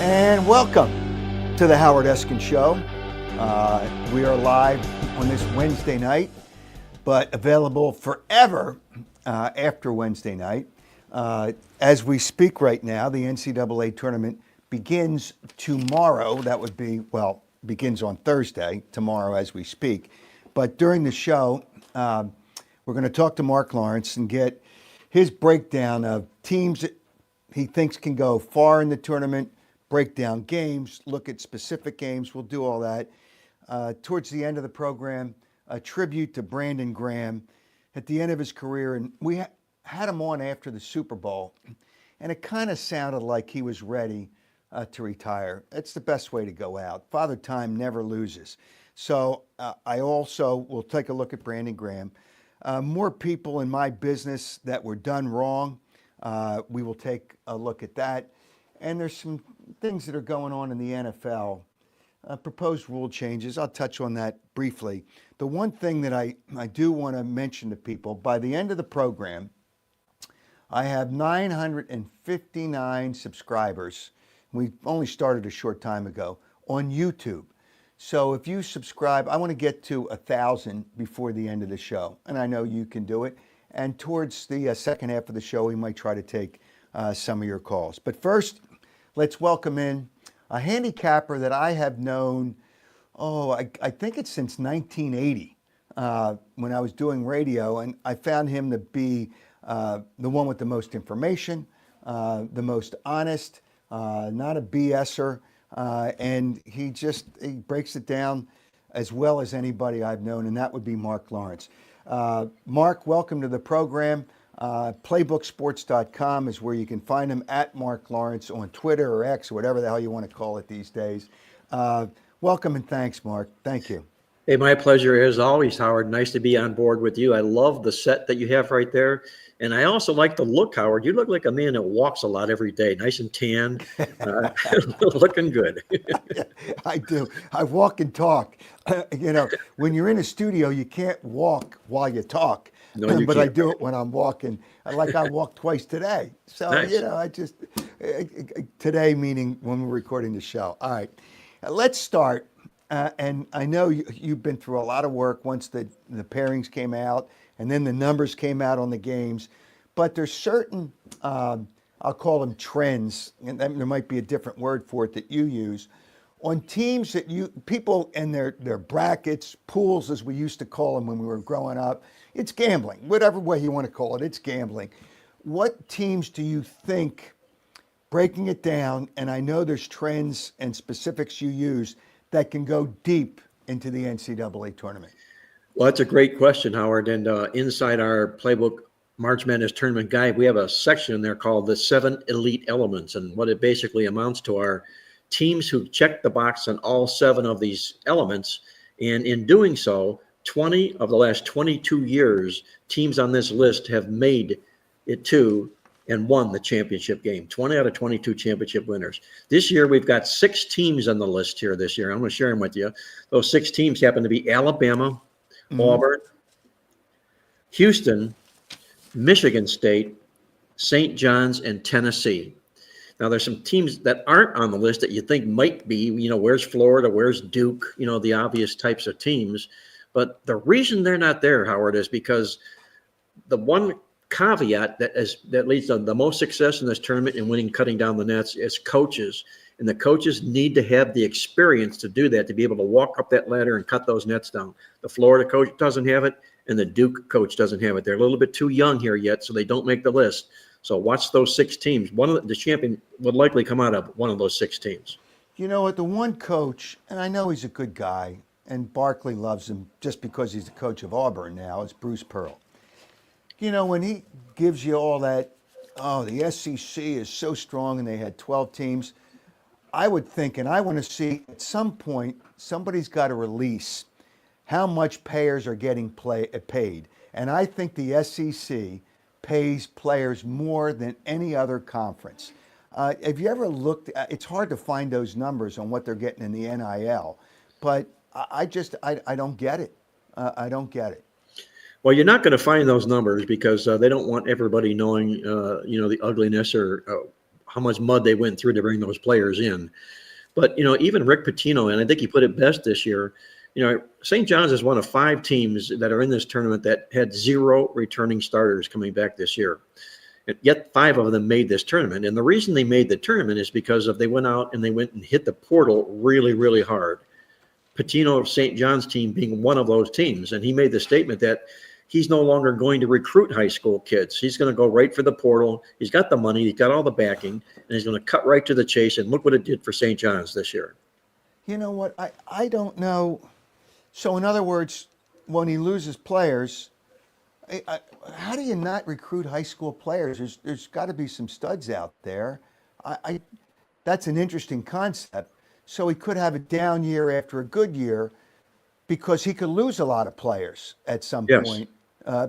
And welcome to the Howard Eskin Show. We are live on this Wednesday night, but available forever after Wednesday night. As we speak right now, the NCAA tournament begins tomorrow. That would be, well, begins on Thursday, tomorrow as we speak. But during the show, we're going to talk to Marc Lawrence and get his breakdown of teams that he thinks can go far in the tournament, break down games, look at specific games. We'll do all that. Towards the end of the program, a tribute to Brandon Graham at the end of his career. And we had him on after the Super Bowl, and it kind of sounded like he was ready to retire. It's the best way to go out. Father Time never loses. So I also will take a look at Brandon Graham. More people in my business that were done wrong. We will take a look at that. And there's some things that are going on in the NFL. Proposed rule changes. I'll touch on that briefly. The one thing that I do want to mention to people, by the end of the program, I have 959 subscribers. We only started a short time ago on YouTube. So if you subscribe, I want to get to 1,000 before the end of the show. And I know you can do it. And towards the second half of the show, we might try to take some of your calls. But first, let's welcome in a handicapper that I have known, I think it's since 1980 when I was doing radio. And I found him to be the one with the most information, the most honest, not a BSer. And he breaks it down as well as anybody I've known, and that would be Marc Lawrence. Marc, welcome to the program. Playbooksports.com is where you can find him, at Marc Lawrence on Twitter or X or whatever the hell you want to call it these days. Welcome and thanks, Marc. Thank you. Hey, my pleasure as always, Howard. Nice to be on board with you. I love the set that you have right there. And I also like the look, Howard. You look like a man that walks a lot every day, nice and tan, looking good. I do. I walk and talk. When you're in a studio, you can't walk while you talk. No, you but can't. I do it when I'm walking. Like I walked twice today. So, Nice. Today meaning when we're recording the show. All right, let's start. And I know you've been through a lot of work once the pairings came out and then the numbers came out on the games. But there's certain, I'll call them trends, and there might be a different word for it that you use, on teams that people in their brackets, pools as we used to call them when we were growing up. It's gambling, whatever way you want to call it, it's gambling. What teams do you think, breaking it down, and I know there's trends and specifics you use, that can go deep into the NCAA tournament? Well, that's a great question, Howard. And inside our Playbook March Madness Tournament Guide, we have a section in there called the 7 Elite Elements. And what it basically amounts to are teams who check the box on all 7 of these elements. And in doing so, 20 of the last 22 years, teams on this list have made it to and won the championship game. 20 out of 22 championship winners. This year, we've got 6 teams on the list here this year. I'm going to share them with you. Those 6 teams happen to be Alabama, Auburn, Houston, Michigan State, St. John's, and Tennessee. Now, there's some teams that aren't on the list that you think might be, where's Florida, where's Duke, the obvious types of teams. But the reason they're not there, Howard, is because the one caveat that leads to the most success in this tournament in winning, cutting down the nets, is coaches. And the coaches need to have the experience to do that, to be able to walk up that ladder and cut those nets down. The Florida coach doesn't have it, and the Duke coach doesn't have it. They're a little bit too young here yet, so they don't make the list. So watch those 6 teams. The champion would likely come out of one of those 6 teams. You know what? The one coach, and I know he's a good guy, and Barkley loves him just because he's the coach of Auburn now, is Bruce Pearl. When he gives you all that, the SEC is so strong and they had 12 teams, I would think, and I want to see at some point, somebody's got to release how much players are getting paid. And I think the SEC pays players more than any other conference. Have you ever looked, it's hard to find those numbers on what they're getting in the NIL, but I don't get it. I don't get it. Well, you're not going to find those numbers because they don't want everybody knowing, the ugliness or how much mud they went through to bring those players in. But, even Rick Pitino, and I think he put it best this year, St. John's is one of 5 teams that are in this tournament that had 0 returning starters coming back this year. And yet 5 of them made this tournament. And the reason they made the tournament is because they went out and they went and hit the portal really, really hard. Pitino of St. John's team being one of those teams. And he made the statement that he's no longer going to recruit high school kids. He's going to go right for the portal. He's got the money. He's got all the backing. And he's going to cut right to the chase. And look what it did for St. John's this year. You know what? I don't know. So, in other words, when he loses players, how do you not recruit high school players? There's got to be some studs out there. That's an interesting concept. So he could have a down year after a good year because he could lose a lot of players at some point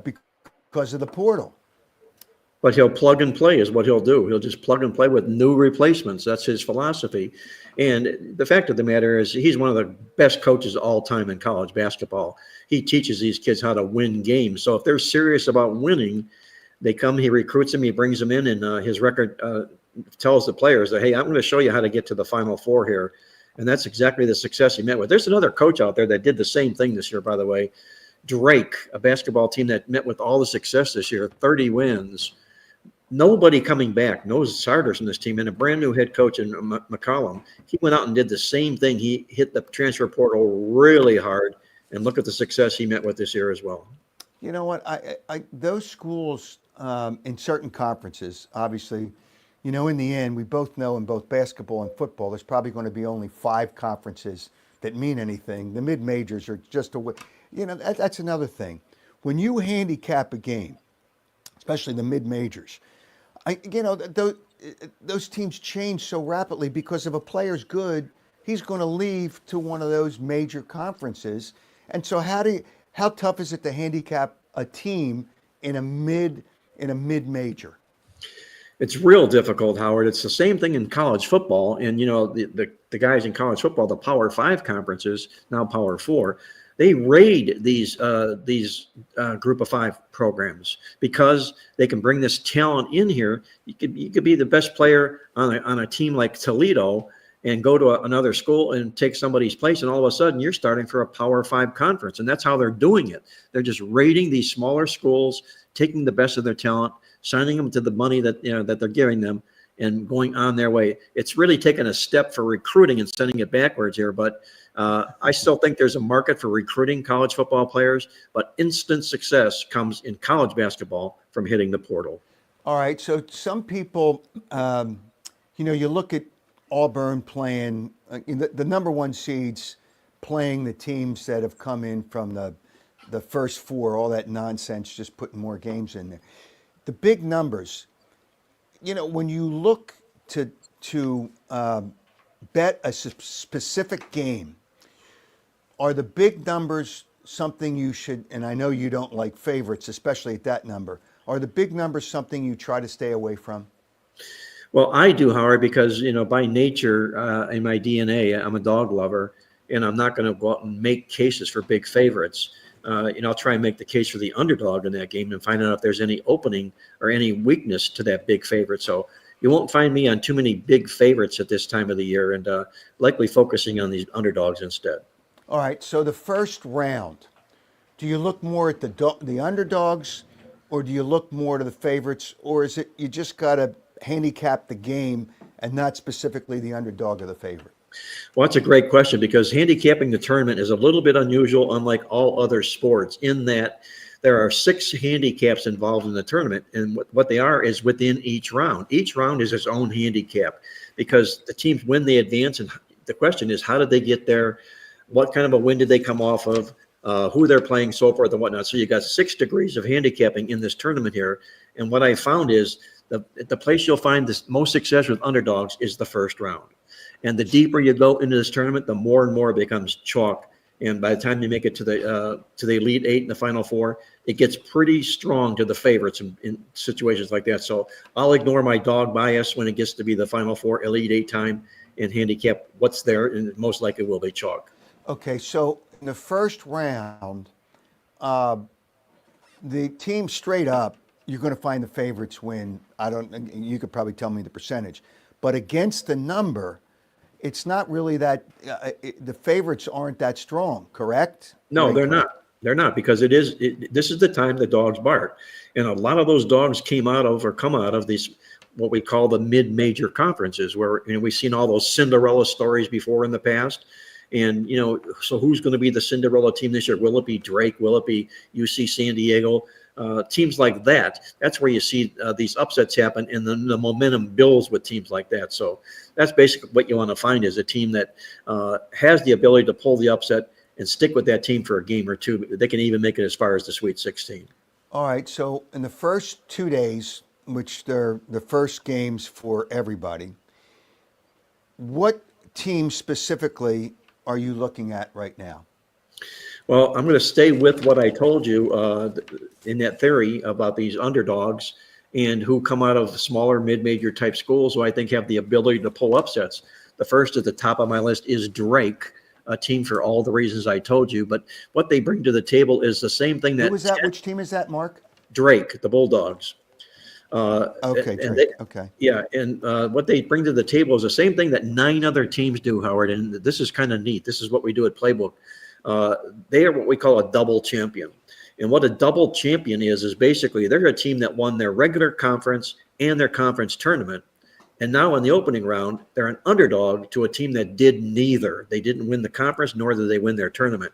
because of the portal. But he'll plug and play is what he'll do. He'll just plug and play with new replacements. That's his philosophy. And the fact of the matter is he's one of the best coaches of all time in college basketball. He teaches these kids how to win games. So if they're serious about winning, they come, he recruits them, he brings them in, and his record tells the players that, hey, I'm going to show you how to get to the Final Four here. And that's exactly the success he met with. There's another coach out there that did the same thing this year, by the way. Drake, a basketball team that met with all the success this year, 30 wins. Nobody coming back, no starters from this team, and a brand new head coach in McCollum. He went out and did the same thing. He hit the transfer portal really hard, and look at the success he met with this year as well. You know what? Those schools in certain conferences, obviously, in the end, we both know in both basketball and football, there's probably going to be only 5 conferences that mean anything. The mid-majors are just that's another thing. When you handicap a game, especially the mid-majors, those teams change so rapidly because if a player's good, he's going to leave to one of those major conferences. And so how tough is it to handicap a team in a mid-major? It's real difficult, Howard. It's the same thing in college football. And, the guys in college football, the Power 5 conferences, now Power 4, they raid these Group of 5 programs because they can bring this talent in here. You could be the best player on a team like Toledo and go to another school and take somebody's place, and all of a sudden you're starting for a Power 5 conference. And that's how they're doing it. They're just raiding these smaller schools, taking the best of their talent, signing them to the money that that they're giving them, and going on their way. It's really taken a step for recruiting and sending it backwards here, but I still think there's a market for recruiting college football players, but instant success comes in college basketball from hitting the portal. All right, so some people, you look at Auburn playing the number 1 seeds, playing the teams that have come in from the first 4, all that nonsense, just putting more games in there. The big numbers, when you look to bet a specific game, are the big numbers something you should, and I know you don't like favorites, especially at that number, are the big numbers something you try to stay away from? Well, I do, Howard, because, by nature, in my DNA, I'm a dog lover, and I'm not going to go out and make cases for big favorites. I'll try and make the case for the underdog in that game and find out if there's any opening or any weakness to that big favorite. So you won't find me on too many big favorites at this time of the year, and likely focusing on these underdogs instead. All right, so the first round, do you look more at the underdogs, or do you look more to the favorites, or is it you just got to handicap the game and not specifically the underdog or the favorite? Well, that's a great question, because handicapping the tournament is a little bit unusual, unlike all other sports, in that there are 6 handicaps involved in the tournament, and what they are is within each round. Each round is its own handicap, because the teams win, they advance, and the question is, how did they get there? What kind of a win did they come off of? Who they're playing, so forth and whatnot. So you got 6 degrees of handicapping in this tournament here, and what I found is the place you'll find the most success with underdogs is the first round. And the deeper you go into this tournament, the more and more it becomes chalk. And by the time you make it to the Elite 8 and the Final 4, it gets pretty strong to the favorites in situations like that. So I'll ignore my dog bias when it gets to be the Final 4, Elite 8 time, and handicap what's there, and it most likely will be chalk. Okay, so in the first round, the team straight up you're going to find the favorites win. I don't. You could probably tell me the percentage, but against the number, it's not really that. The favorites aren't that strong, correct? Or No, they're incorrect? not. They're not because this is the time the dogs bark. And a lot of those dogs came out of or come out of these, what we call the mid-major conferences where, we've seen all those Cinderella stories before in the past. And, so who's going to be the Cinderella team this year? Will it be Drake? Will it be UC San Diego? Teams like that, that's where you see these upsets happen, and then the momentum builds with teams like that. So that's basically what you want to find is a team that has the ability to pull the upset and stick with that team for a game or two. They can even make it as far as the Sweet 16. All right. So in the first 2 days, which they're the first games for everybody, what team specifically are you looking at right now? Well, I'm going to stay with what I told you in that theory about these underdogs and who come out of smaller mid-major type schools who I think have the ability to pull upsets. The first at the top of my list is Drake, a team for all the reasons I told you. But what they bring to the table is the same thing that. Who is that? Which team is that, Mark? Drake, the Bulldogs. Okay, and Drake. Okay. Yeah, and what they bring to the table is the same thing that 9 other teams do, Howard. And this is kind of neat. This is what we do at Playbook. They are what we call a double champion. And what a double champion is basically they're a team that won their regular conference and their conference tournament. And now in the opening round, they're an underdog to a team that did neither. They didn't win the conference, nor did they win their tournament.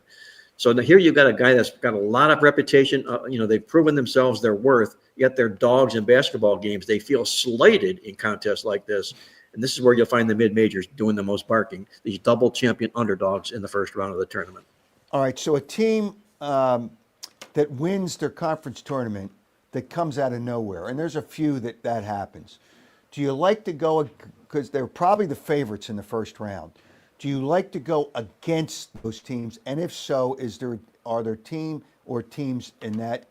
So here you've got a guy that's got a lot of reputation. They've proven themselves their worth, yet they're dogs in basketball games. They feel slighted in contests like this. And this is where you'll find the mid-majors doing the most barking, these double champion underdogs in the first round of the tournament. All right. So a team that wins their conference tournament that comes out of nowhere, and there's a few that happens. Do you like to go, because they're probably the favorites in the first round, do you like to go against those teams? And if so, are there teams in that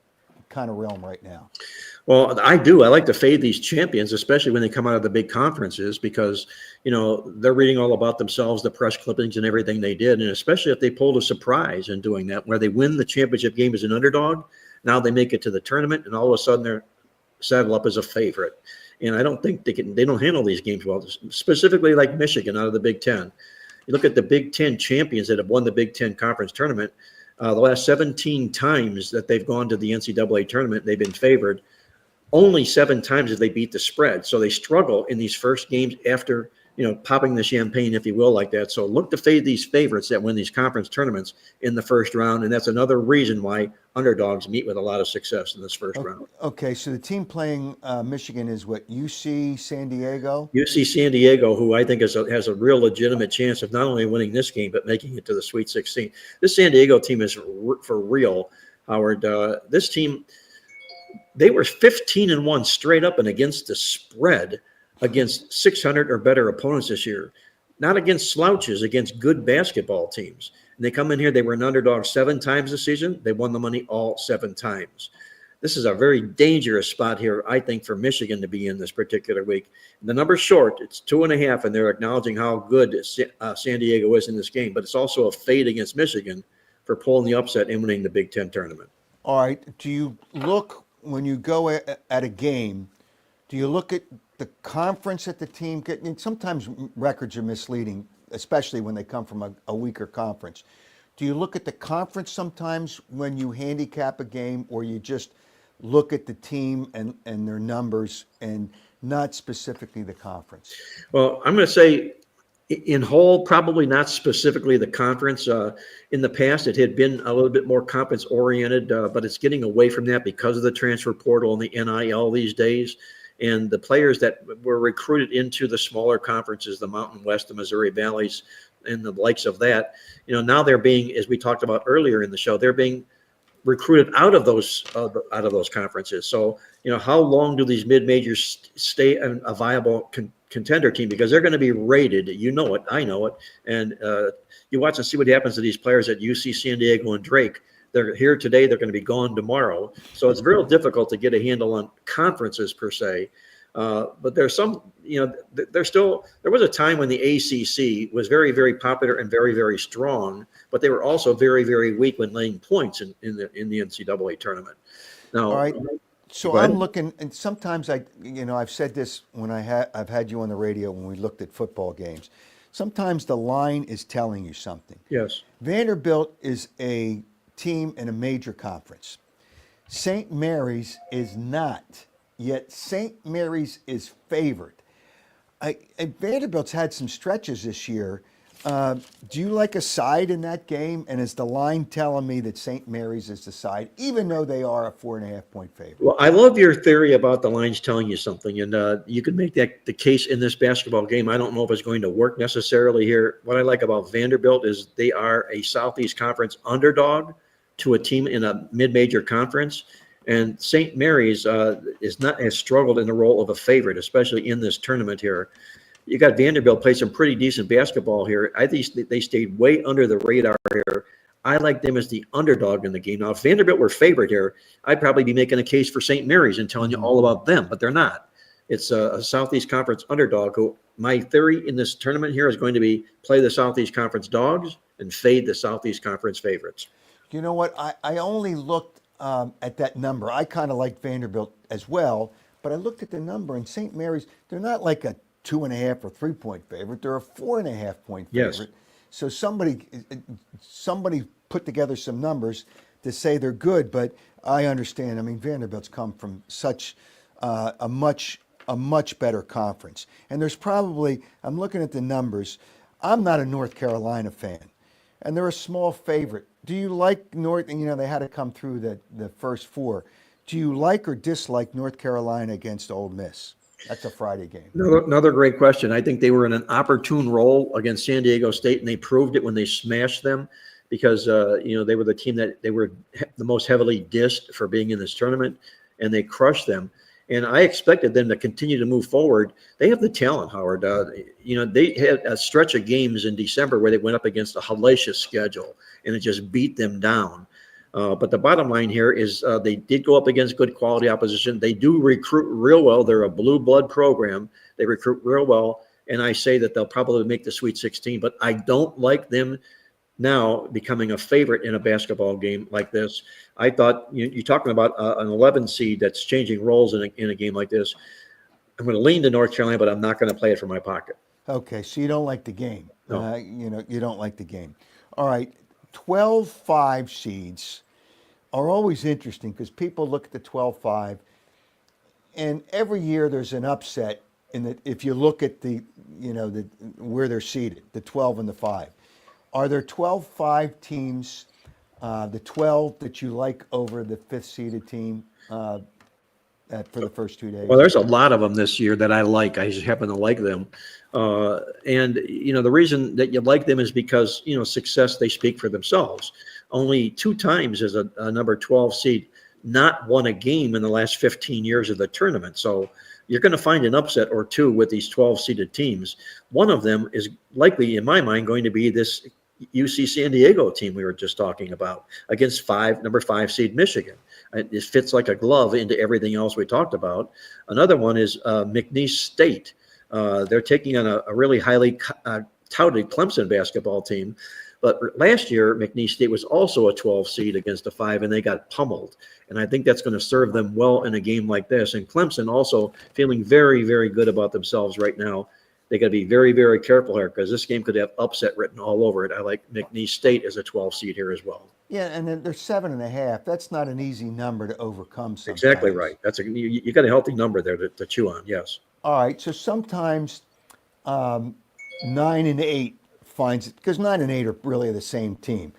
kind of realm right now? Well, I do. I like to fade these champions, especially when they come out of the big conferences, because, they're reading all about themselves, the press clippings and everything they did. And especially if they pulled a surprise in doing that, where they win the championship game as an underdog, now they make it to the tournament and all of a sudden they're saddled up as a favorite. And I don't think they don't handle these games well, specifically like Michigan out of the Big Ten. You look at the Big Ten champions that have won the Big Ten conference tournament, the last 17 times that they've gone to the NCAA tournament, they've been favored. Only 7 times have they beat the spread. So they struggle in these first games after, popping the champagne, if you will, like that. So look to fade these favorites that win these conference tournaments in the first round. And that's another reason why underdogs meet with a lot of success in this first round. Okay, so the team playing Michigan is what, UC San Diego? UC San Diego, who I think has a real legitimate chance of not only winning this game, but making it to the Sweet 16. This San Diego team is for real, Howard. This team, they were 15-1 straight up and against the spread against 600 or better opponents this year. Not against slouches, against good basketball teams. And they come in here, they were an underdog 7 times this season. They won the money all 7 times. This is a very dangerous spot here, I think, for Michigan to be in this particular week. The number's short. It's 2.5, and they're acknowledging how good San Diego is in this game. But it's also a fade against Michigan for pulling the upset and winning the Big Ten tournament. All right. Do you look, when you go at a game, do you look at the conference that the team get? And sometimes records are misleading, especially when they come from a weaker conference. Do you look at the conference sometimes when you handicap a game, or you just look at the team and their numbers and not specifically the conference? Well, I'm going to say in whole, probably not specifically the conference. In the past, it had been a little bit more conference oriented, but it's getting away from that because of the transfer portal and the NIL these days. And the players that were recruited into the smaller conferences, the Mountain West, the Missouri Valleys, and the likes of that, now they're being, as we talked about earlier in the show, they're being recruited out of those conferences. So, how long do these mid-majors stay a viable contender team? Because they're going to be rated. You know it. I know it. And you watch and see what happens to these players at UC San Diego and Drake. They're here today. They're going to be gone tomorrow. So it's very difficult to get a handle on conferences per se. But there's some, there was a time when the ACC was very, very popular and very, very strong, but they were also very, very weak when laying points in the NCAA tournament. Now, all right. So Go ahead. I'm looking, and sometimes I've said this when I've had you on the radio when we looked at football games. Sometimes the line is telling you something. Yes. Vanderbilt is a team in a major conference. St. Mary's is not, yet St. Mary's is favored. And Vanderbilt's had some stretches this year. Do you like a side in that game? And is the line telling me that St. Mary's is the side, even though they are a 4.5-point favorite? Well, I love your theory about the lines telling you something, and you can make that the case in this basketball game. I don't know if it's going to work necessarily here. What I like about Vanderbilt is they are a Southeast Conference underdog to a team in a mid-major conference, and St. Mary's has struggled in the role of a favorite, especially in this tournament here. You got Vanderbilt play some pretty decent basketball here. I think they stayed way under the radar here. I like them as the underdog in the game. Now, if Vanderbilt were favored here, I'd probably be making a case for St. Mary's and telling you all about them, but they're not. It's a Southeast Conference underdog who my theory in this tournament here is going to be play the Southeast Conference dogs and fade the Southeast Conference favorites. You know what? I only looked at that number. I kind of like Vanderbilt as well, but I looked at the number, and St. Mary's, they're not like a 2.5 or 3-point favorite. They're a 4.5-point favorite. Yes. So somebody put together some numbers to say they're good, but I understand. I mean, Vanderbilt's come from such a much better conference, and there's probably, I'm looking at the numbers. I'm not a North Carolina fan, and they're a small favorite. Do you like North? You know, they had to come through the first four. Do you like or dislike North Carolina against Ole Miss? That's a Friday game. Another great question. I think they were in an opportune role against San Diego State, and they proved it when they smashed them because, they were the team that they were the most heavily dissed for being in this tournament, and they crushed them. And I expected them to continue to move forward. They have the talent, Howard. They had a stretch of games in December where they went up against a hellacious schedule, and it just beat them down. But the bottom line here is they did go up against good quality opposition. They do recruit real well. They're a blue blood program. They recruit real well. And I say that they'll probably make the Sweet 16. But I don't like them now becoming a favorite in a basketball game like this. I thought you're talking about an 11 seed that's changing roles in a game like this. I'm going to lean to North Carolina, but I'm not going to play it from my pocket. Okay, so you don't like the game. No. You don't like the game. All right, 12-5 seeds are always interesting because people look at the 12-5, and every year there's an upset in that. If you look at where they're seated, the 12 and the 5, are there 12-5 teams, the 12 that you like over the 5th seeded team for the first 2 days? Well, there's a lot of them this year that I like. I just happen to like them. The reason that you like them is because, success, they speak for themselves. Only 2 times has a number 12 seed not won a game in the last 15 years of the tournament. So you're going to find an upset or 2 with these 12-seeded teams. One of them is likely, in my mind, going to be this UC San Diego team we were just talking about against number 5 seed Michigan. It fits like a glove into everything else we talked about. Another one is McNeese State. They're taking on a really highly touted Clemson basketball team. But last year, McNeese State was also a 12 seed against a 5, and they got pummeled. And I think that's going to serve them well in a game like this. And Clemson also feeling very, very good about themselves right now. They got to be very, very careful here because this game could have upset written all over it. I like McNeese State as a 12 seed here as well. Yeah, and then they're 7.5. That's not an easy number to overcome sometimes. Exactly right. You got a healthy number there to chew on. Yes. All right. So sometimes 9 and 8 finds it because 9 and 8 are really the same team.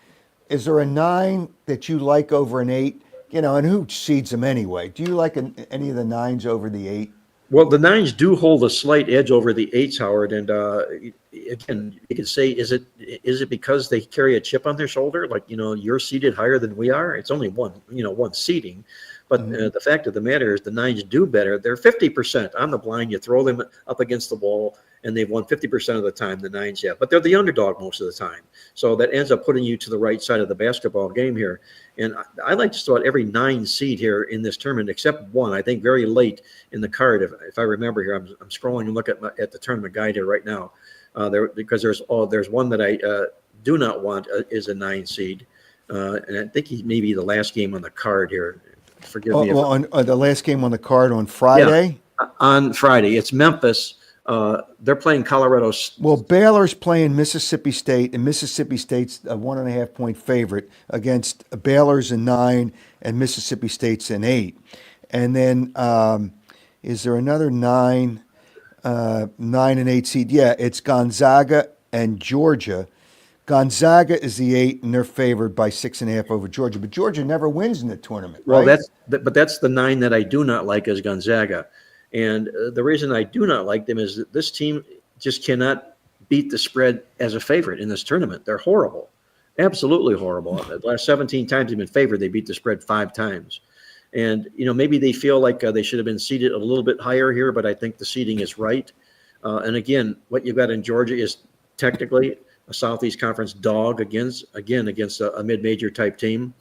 Is there a 9 that you like over an 8? And who seeds them anyway? Do you like any of the 9s over the 8? Well, the 9s do hold a slight edge over the 8s, Howard. And again, you could say, is it because they carry a chip on their shoulder? Like, you're seated higher than we are. It's only one seating. But the fact of the matter is the 9s do better. They're 50% on the blind. You throw them up against the wall, and they've won 50% of the time, the 9s have. But they're the underdog most of the time. So that ends up putting you to the right side of the basketball game here. And I like just about every 9 seed here in this tournament, except one, I think very late in the card. If I remember here, I'm scrolling and look at the tournament guide here right now. Because there's one that I do not want is a 9 seed. And I think he may be the last game on the card here. Forgive me. On the last game on the card on Yeah, Friday. on Friday. It's Memphis. They're playing Colorado. Well, Baylor's playing Mississippi State, and Mississippi State's a 1.5 point favorite against Baylor's in 9 and Mississippi State's in 8. And then is there another 9 and 8 seed? Yeah, it's Gonzaga and Georgia. Gonzaga is the 8, and they're favored by 6.5 over Georgia. But Georgia never wins in the tournament, Well, right? that's the 9 that I do not like is Gonzaga. And the reason I do not like them is that this team just cannot beat the spread as a favorite in this tournament. They're horrible, absolutely horrible. The last 17 times they've been favored, they beat the spread 5 times. And, maybe they feel like they should have been seeded a little bit higher here, but I think the seeding is right. And again, what you've got in Georgia is technically a Southeast Conference dog against a mid-major type team.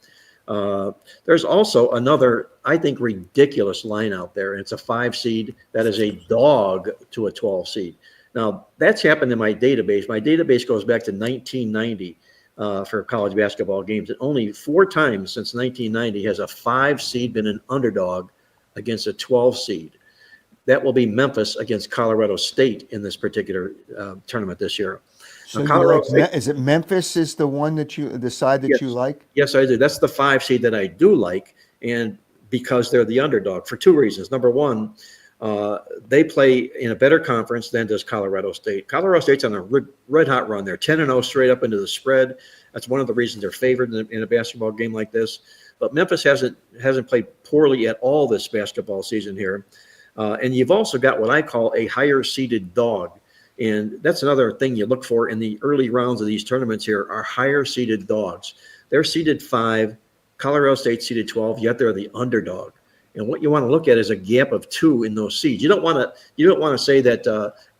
There's also another, I think, ridiculous line out there, and it's a 5 seed that is a dog to a 12 seed. Now, that's happened in my database. My database goes back to 1990 for college basketball games. And only 4 times since 1990 has a 5 seed been an underdog against a 12 seed. That will be Memphis against Colorado State in this particular tournament this year. So Now, Colorado State, State, is it Memphis is the one that the side that yes, you like? Yes, I do. That's the 5 seed that I do like, and because they're the underdog for 2 reasons. Number one, they play in a better conference than does Colorado State. Colorado State's on a red hot run. They're 10-0 straight up into the spread. That's one of the reasons they're favored in a basketball game like this. But Memphis hasn't played poorly at all this basketball season here. And you've also got what I call a higher seeded dog. And that's another thing you look for in the early rounds of these tournaments here are higher seeded dogs. They're seeded 5, Colorado State seeded 12, yet they're the underdog. And what you want to look at is a gap of 2 in those seeds. You don't want to say that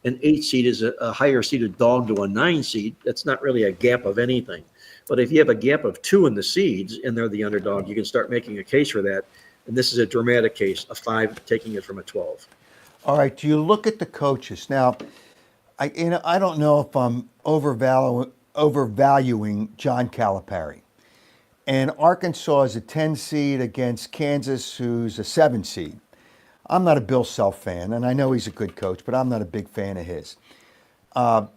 an 8 seed is a higher seeded dog to a 9 seed. That's not really a gap of anything. But if you have a gap of 2 in the seeds and they're the underdog, you can start making a case for that. And this is a dramatic case, a 5 taking it from a 12. All right. Do you look at the coaches now? I don't know if I'm overvaluing John Calipari. And Arkansas is a 10 seed against Kansas, who's a 7 seed. I'm not a Bill Self fan, and I know he's a good coach, but I'm not a big fan of his. I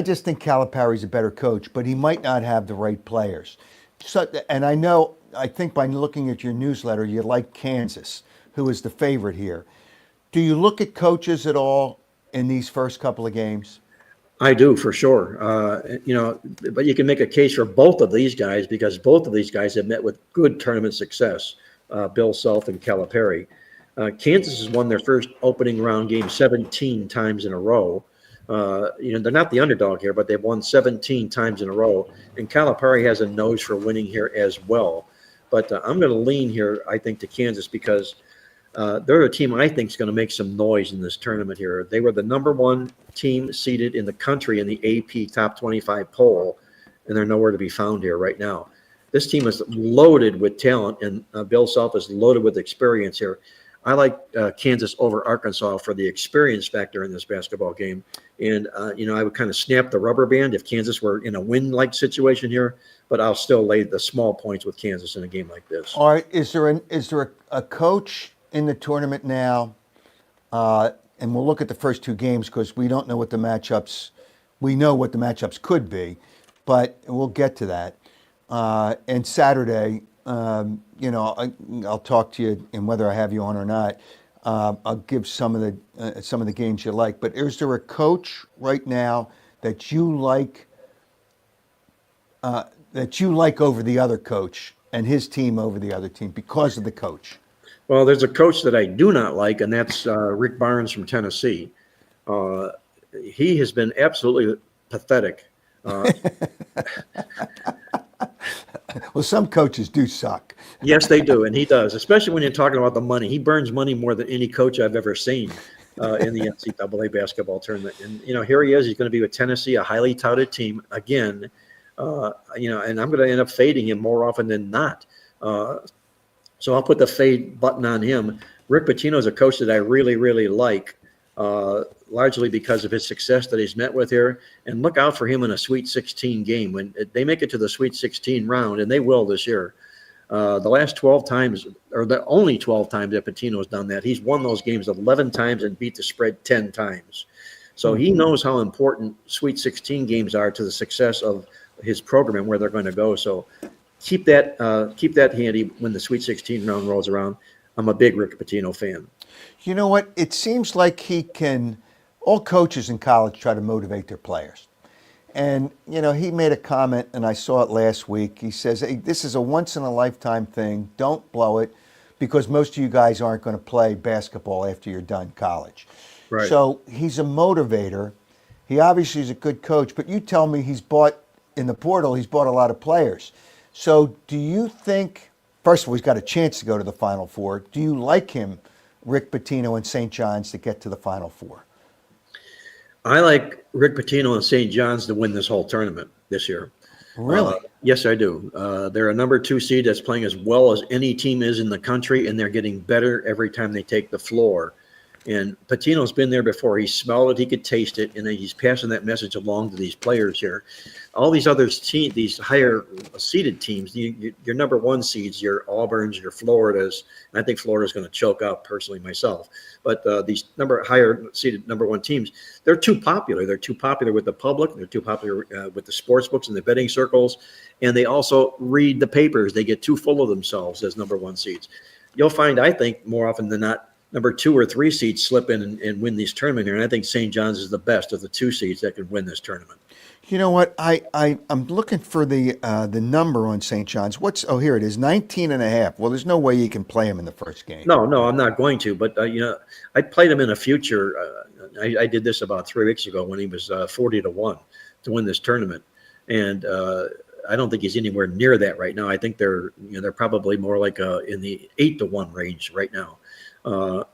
just think Calipari's a better coach, but he might not have the right players. So, and I think by looking at your newsletter, you like Kansas, who is the favorite here. Do you look at coaches at all in these first couple of games? I do, for sure. But you can make a case for both of these guys because both of these guys have met with good tournament success, Bill Self and Calipari. Kansas has won their first opening round game 17 times in a row. They're not the underdog here, but they've won 17 times in a row. And Calipari has a nose for winning here as well. But I'm going to lean here, I think, to Kansas because they're a team I think is going to make some noise in this tournament here. They were the number 1 team seeded in the country in the AP Top 25 poll, and they're nowhere to be found here right now. This team is loaded with talent, and Bill Self is loaded with experience here. I like Kansas over Arkansas for the experience factor in this basketball game. And, I would kind of snap the rubber band if Kansas were in a win-like situation here, but I'll still lay the small points with Kansas in a game like this. All right. Is there a coach in the tournament now? And we'll look at the first 2 games because we don't know what the matchups. We know what the matchups could be, but we'll get to that. And Saturday, I'll talk to you, and whether I have you on or not, I'll give some of the games you like. But is there a coach right now that you like over the other coach and his team over the other team because of the coach? Well, there's a coach that I do not like, and that's Rick Barnes from Tennessee. He has been absolutely pathetic. Well, some coaches do suck. Yes, they do, and he does, especially when you're talking about the money. He burns money more than any coach I've ever seen in the NCAA basketball tournament. And, here he is. He's going to be with Tennessee, a highly touted team again. And I'm going to end up fading him more often than not. So I'll put the fade button on him. Rick Pitino is a coach that I really, really like, largely because of his success that he's met with here. And look out for him in a Sweet 16 game. When they make it to the Sweet 16 round, and they will this year, The last 12 times, or the only 12 times that Pitino's done that, he's won those games 11 times and beat the spread 10 times. So he knows how important Sweet 16 games are to the success of his program and where they're going to go. So keep that handy when the Sweet 16 round rolls around. I'm a big Rick Pitino fan. You know what? It seems like all coaches in college try to motivate their players. And, he made a comment, and I saw it last week. He says, hey, this is a once-in-a-lifetime thing. Don't blow it, because most of you guys aren't going to play basketball after you're done college. Right. So he's a motivator. He obviously is a good coach, but you tell me he's bought a lot of players. So do you think, first of all, he's got a chance to go to the Final Four. Do you like him, Rick Pitino and St. John's, to get to the Final Four? I like Rick Pitino and St. John's to win this whole tournament this year. Really? Yes, I do. They're a number 2 seed that's playing as well as any team is in the country, and they're getting better every time they take the floor. And Pitino's been there before. He smelled it, he could taste it, and he's passing that message along to these players here. All these other teams, these higher seeded teams, your number 1 seeds, your Auburns, your Floridas, and I think Florida's going to choke out personally myself. But these higher seeded number 1 teams, they're too popular. They're too popular with the public. They're too popular with the sports books and the betting circles, and they also read the papers. They get too full of themselves as number 1 seeds. You'll find, I think, more often than not, number 2 or 3 seeds slip in and win these tournament here. And I think St. John's is the best of the 2 seeds that can win this tournament. You know what? I'm looking for the number on St. John's. Here it is, 19.5. Well, there's no way you can play him in the first game. No, I'm not going to. But, I played him in a future. I did this about 3 weeks ago when he was 40-1 to win this tournament. And I don't think he's anywhere near that right now. I think they're probably more like in the 8-1 range right now. So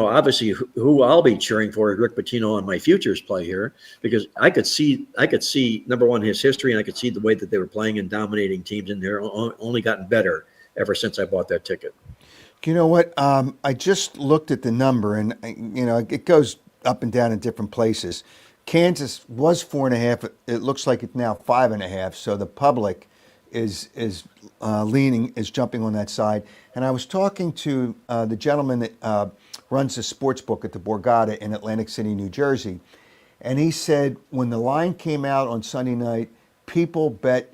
obviously who I'll be cheering for is Rick Pitino on my futures play here, because I could see number 1, his history, and I could see the way that they were playing and dominating teams, and they're only gotten better ever since I bought that ticket. You know what? I just looked at the number, and it goes up and down in different places. Kansas was 4.5. It looks like it's now 5.5. So the public is jumping on that side. And I was talking to the gentleman that runs the sports book at the Borgata in Atlantic City, New Jersey, and he said when the line came out on Sunday night, people bet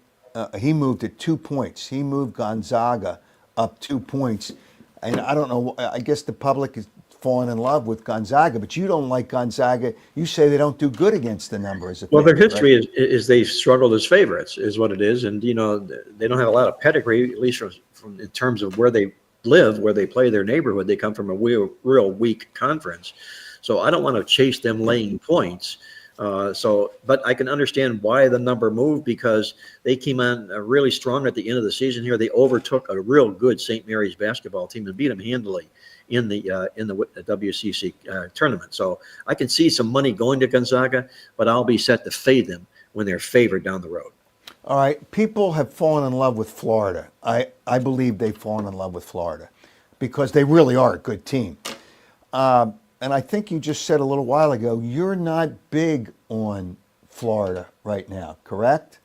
he moved it 2 points. He moved Gonzaga up 2 points, and I don't know. I guess the public is fallen in love with Gonzaga, but you don't like Gonzaga. You say they don't do good against the number as a well, favorite, their history right? is they've struggled as favorites, is what it is, and they don't have a lot of pedigree, at least from in terms of where they live, where they play, their neighborhood. They come from a real weak conference, so I don't want to chase them laying points. But I can understand why the number moved, because they came on really strong at the end of the season here. They overtook a real good St. Mary's basketball team and beat them handily in the WCC tournament. So I can see some money going to Gonzaga, but I'll be set to fade them when they're favored down the road. All right, people have fallen in love with Florida. I believe they've fallen in love with Florida because they really are a good team. And I think you just said a little while ago, you're not big on Florida right now, correct?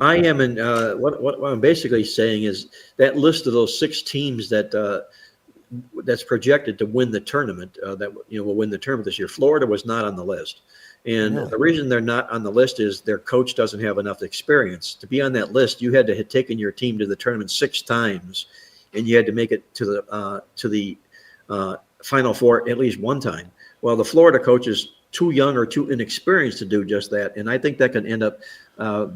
I am, and what I'm basically saying is that list of those 6 teams that's projected to win the tournament, will win the tournament this year. Florida was not on the list. And Really? The reason they're not on the list is their coach doesn't have enough experience. To be on that list, you had to have taken your team to the tournament 6 times, and you had to make it to the Final Four at least 1 time. Well, the Florida coach is too young or too inexperienced to do just that. And I think that can end up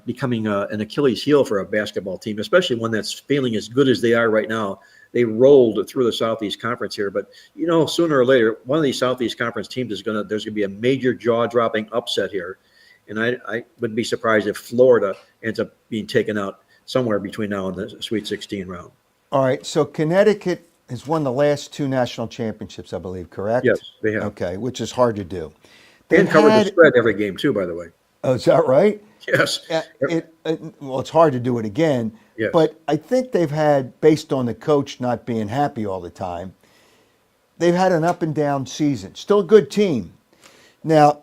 becoming an Achilles heel for a basketball team, especially one that's feeling as good as they are right now. They rolled through the Southeast Conference here, but sooner or later, one of these Southeast Conference teams there's going to be a major jaw-dropping upset here, and I wouldn't be surprised if Florida ends up being taken out somewhere between now and the Sweet 16 round. All right, so Connecticut has won the last 2 national championships, I believe, correct? Yes, they have. Okay, which is hard to do. And covered the spread every game too, by the way. Oh, is that right? Yes. Well, it's hard to do it again. Yes. But I think they've had, based on the coach not being happy all the time, they've had an up and down season. Still a good team. Now,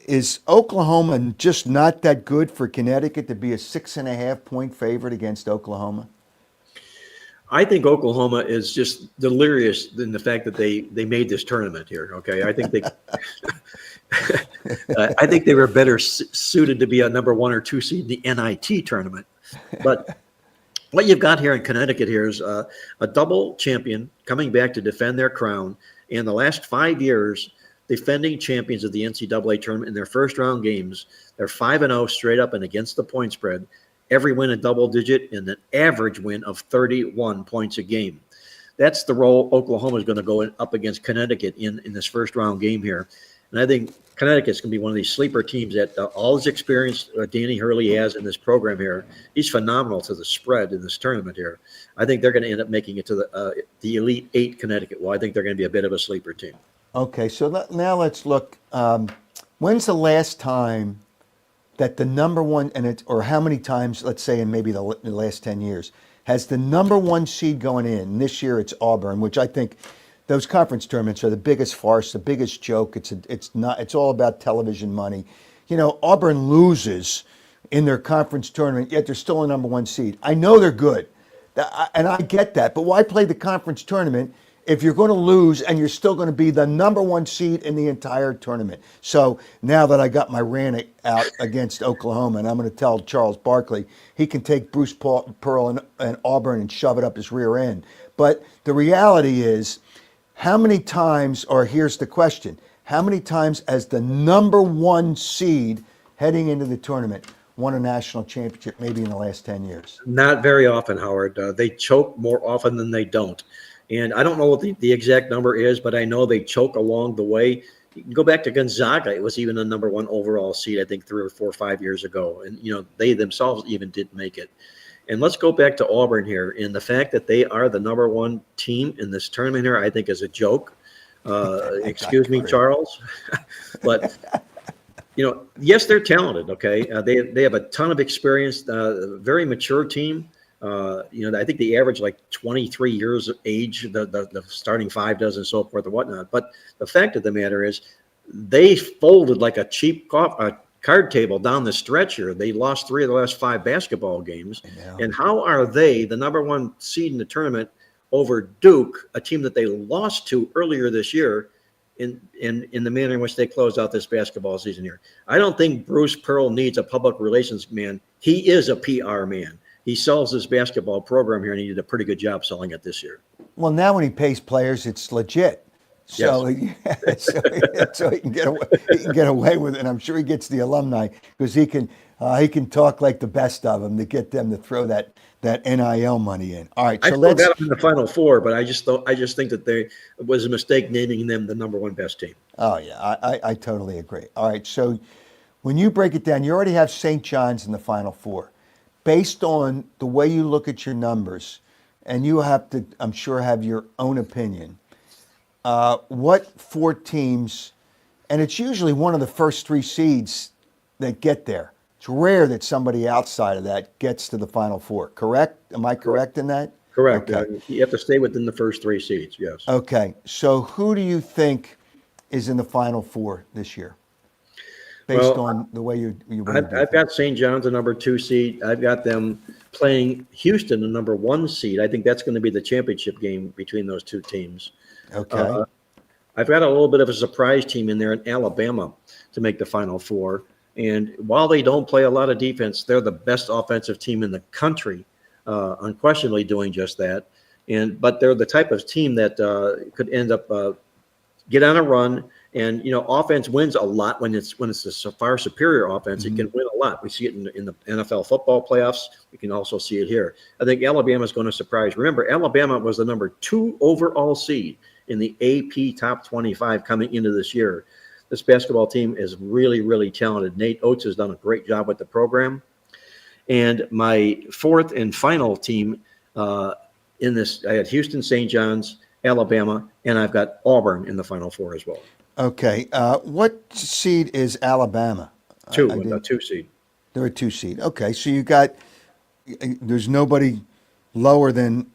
is Oklahoma just not that good for Connecticut to be a 6.5 point favorite against Oklahoma? I think Oklahoma is just delirious in the fact that they made this tournament here. Okay, I think they I think they were better suited to be a number 1 or 2 seed in the NIT tournament. But what you've got here in Connecticut here is a double champion coming back to defend their crown. In the last 5 years, defending champions of the NCAA tournament in their first round games, they're 5-0 straight up and against the point spread. Every win a double digit and an average win of 31 points a game. That's the role Oklahoma is going to go up against Connecticut in this first round game here. And I think Connecticut's going to be one of these sleeper teams that all his experience Danny Hurley has in this program here. He's phenomenal to the spread in this tournament here. I think they're going to end up making it to the Elite Eight Connecticut. Well, I think they're going to be a bit of a sleeper team. Okay, so now let's look. When's the last time that the number one, or how many times, let's say in maybe the last 10 years, has the number 1 seed going in? And this year it's Auburn, which I think those conference tournaments are the biggest farce, the biggest joke. It's all about television money. You know, Auburn loses in their conference tournament, yet they're still a number 1 seed. I know they're good, and I get that, but why play the conference tournament if you're going to lose and you're still going to be the number 1 seed in the entire tournament? So now that I got my rant out against Oklahoma, and I'm going to tell Charles Barkley he can take Bruce Pearl and Auburn and shove it up his rear end. But the reality is, how many times, or here's the question, how many times has the number 1 seed heading into the tournament won a national championship maybe in the last 10 years? Not very often, Howard. They choke more often than they don't. And I don't know what the exact number is, but I know they choke along the way. You can go back to Gonzaga. It was even a number 1 overall seed, I think 3 or 4 or 5 years ago. And, you know, they themselves even didn't make it. And let's go back to Auburn here. And the fact that they are the number 1 team in this tournament here, I think is a joke. Excuse me, Charles. But, you know, yes, they're talented, okay? They have a ton of experience, very mature team. You know, I think they average like 23 years of age, the starting 5 does and so forth and whatnot. But the fact of the matter is they folded like a cheap card table down the stretch here. They lost 3 of the last 5 basketball games. Yeah. And how are they the number 1 seed in the tournament over Duke, a team that they lost to earlier this year, in the manner in which they closed out this basketball season here? I don't think Bruce Pearl needs a public relations man. He is a PR man. He sells this basketball program here, and he did a pretty good job selling it this year. Well, now when he pays players, it's legit. So, yes. so he can get away with it, and I'm sure he gets the alumni because he can talk like the best of them to get them to throw that NIL money in. All right, so I got them in the Final Four, but I just think that it was a mistake naming them the number 1 best team. Oh yeah, I totally agree. All right, so when you break it down, you already have St. John's in the Final Four. Based on the way you look at your numbers, and you have to, I'm sure, have your own opinion, what 4 teams, and it's usually one of the first 3 seeds that get there. It's rare that somebody outside of that gets to the Final Four, correct? Am I correct in that? Correct. Okay. You have to stay within the first 3 seeds, yes. Okay, so who do you think is in the Final Four this year? Based on the way you I've got St. John's the number 2 seed. I've got them playing Houston the number 1 seed. I think that's going to be the championship game between those 2 teams. Okay. I've got a little bit of a surprise team in there in Alabama to make the Final Four. And while they don't play a lot of defense, they're the best offensive team in the country, unquestionably doing just that. But they're the type of team that could end up get on a run. And, you know, offense wins a lot when it's a far superior offense. Mm-hmm. It can win a lot. We see it in the NFL football playoffs. We can also see it here. I think Alabama is going to surprise. Remember, Alabama was the number 2 overall seed in the AP Top 25 coming into this year. This basketball team is really, really talented. Nate Oates has done a great job with the program. And my 4th and final team in this, I had Houston, St. John's, Alabama, and I've got Auburn in the Final Four as well. Okay. What seed is Alabama? 2, a 2 seed. They're a 2 seed. Okay. So there's nobody lower than.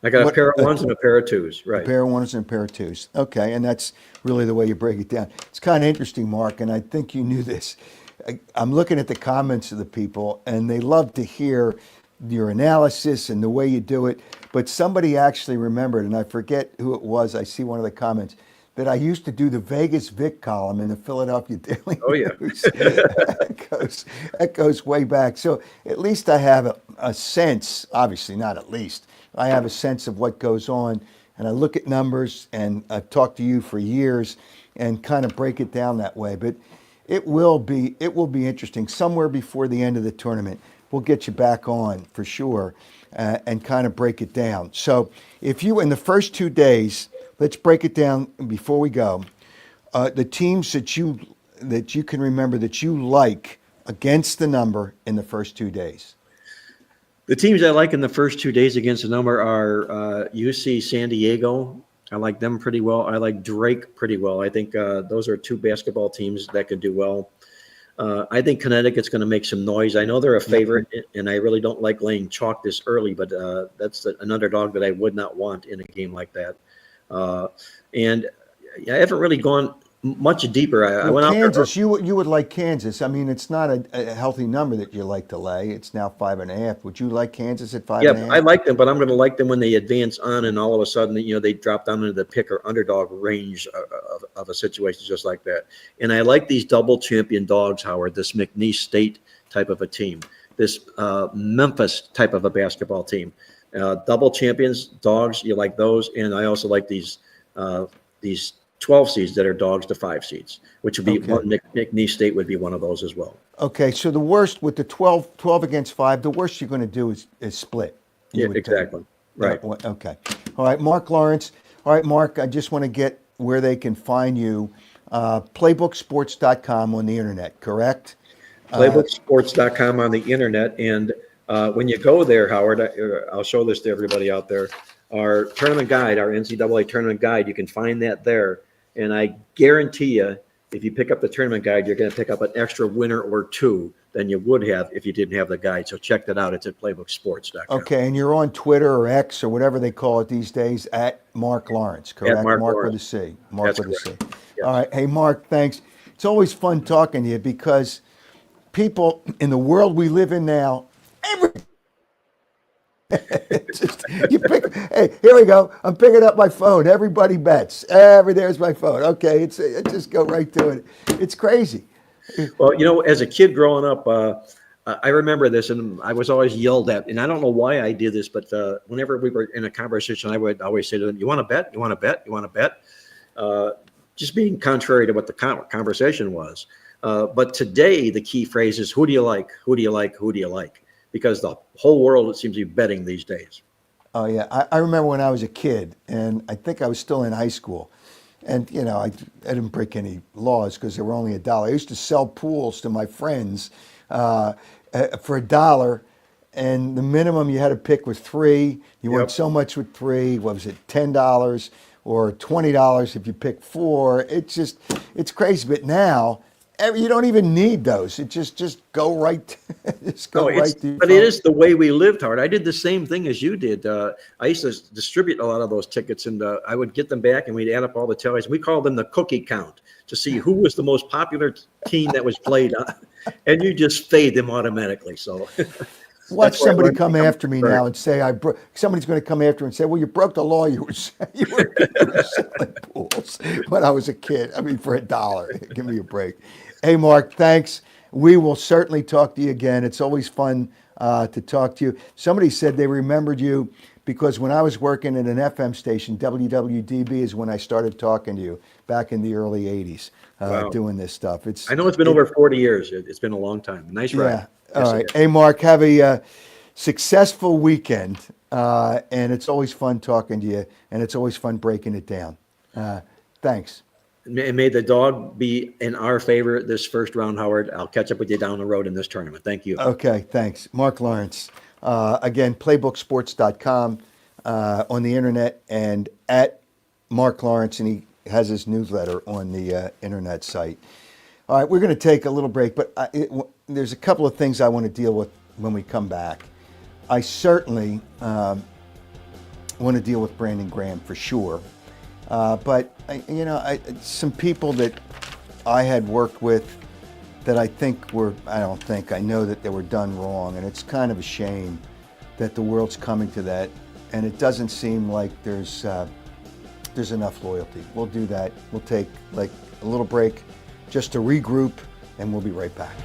I got a pair of 1s and a pair of 2s, right. A pair of 1s and a pair of 2s. Okay. And that's really the way you break it down. It's kind of interesting, Mark, and I think you knew this. I'm looking at the comments of the people, and they love to hear your analysis and the way you do it. but somebody actually remembered, and I forget who it was. I see one of the comments that I used to do the Vegas Vic column in the Philadelphia Daily Oh yeah. News. That goes way back. So at least I have a sense, obviously not at least, I have a sense of what goes on. And I look at numbers, and I've talked to you for years and kind of break it down that way. But it will be interesting. Somewhere before the end of the tournament, we'll get you back on for sure, and kind of break it down. So if you, in the first 2 days, let's break it down before we go. The teams that you can remember that you like against the number in the first 2 days. The teams I like in the first 2 days against the number are UC San Diego. I like them pretty well. I like Drake pretty well. I think those are two basketball teams that could do well. I think Connecticut's going to make some noise. I know they're a favorite, and I really don't like laying chalk this early, but that's an underdog that I would not want in a game like that. And I haven't really gone much deeper. I went Kansas, out there. you would like Kansas. I mean, it's not a healthy number that you like to lay. It's now 5.5. Would you like Kansas at 5.5? I like them, but I'm going to like them when they advance on, and all of a sudden, they drop down into the pick or underdog range of a situation just like that. And I like these double champion dogs, Howard. This McNeese State type of a team, this Memphis type of a basketball team. Double champions, dogs, you like those, and I also like these 12 seeds that are dogs to 5 seeds, which would be one. McNeese State would be one of those as well. Okay, so the worst with the 12 against 5, the worst you're going to do is split. Yeah, exactly. Right. Okay. All right, Marc Lawrence. All right, Mark, I just want to get where they can find you. Playbooksports.com on the internet, correct? Playbooksports.com on the internet. And when you go there, Howard, I'll show this to everybody out there. Our tournament guide, our NCAA tournament guide, you can find that there. And I guarantee you, if you pick up the tournament guide, you're going to pick up an extra winner or two than you would have if you didn't have the guide. So check that out. It's at playbooksports.com. Okay, and you're on Twitter or X or whatever they call it these days at Marc Lawrence, correct? At Marc Mark Lawrence. with a C. Mark That's with a C. correct. Yes. All right. Hey, Mark, thanks. It's always fun talking to you because people in the world we live in now, hey, here we go. I'm picking up my phone. Everybody bets. There's my phone. Okay, it just go right to it. It's crazy. Well, as a kid growing up, I remember this, and I was always yelled at. And I don't know why I did this, but whenever we were in a conversation, I would always say to them, "You want to bet? You want to bet? You want to bet?" Just being contrary to what the conversation was. But today, the key phrase is, "Who do you like? Who do you like? Who do you like?" Because the whole world, it seems to be betting these days. Oh, yeah. I remember when I was a kid, and I think I was still in high school. And, I didn't break any laws because they were only $1. I used to sell pools to my friends for $1. And the minimum you had to pick was 3. You won so much with 3. What was it, $10 or $20 if you pick 4? It's crazy. But now, you don't even need those. It just go right. Just go right through. But it is the way we lived, Howard. I did the same thing as you did. I used to distribute a lot of those tickets, and I would get them back, and we'd add up all the tallies. We called them the cookie count to see who was the most popular team that was played on, and you just fade them automatically. So watch somebody come after me now and say somebody's going to come after and say, "Well, you broke the law. You were selling pools when I was a kid. I mean, for $1. Give me a break." Hey, Mark, thanks. We will certainly talk to you again. It's always fun to talk to you. Somebody said they remembered you because when I was working at an FM station, WWDB is when I started talking to you back in the early 80s, doing this stuff. I know it's been over 40 years. It's been a long time. Nice ride. Yeah. All right. Hey, Mark, have a successful weekend. And it's always fun talking to you, and it's always fun breaking it down. Thanks. And may the dog be in our favor this first round, Howard. I'll catch up with you down the road in this tournament. Thank you. Okay, thanks. Marc Lawrence. Again, playbooksports.com on the internet, and at Marc Lawrence, and he has his newsletter on the internet site. All right, we're going to take a little break, but there's a couple of things I want to deal with when we come back. I certainly want to deal with Brandon Graham for sure. But some people that I had worked with that I know that they were done wrong, and it's kind of a shame that the world's coming to that, and it doesn't seem like there's enough loyalty. We'll do that. We'll take like a little break just to regroup, and we'll be right back.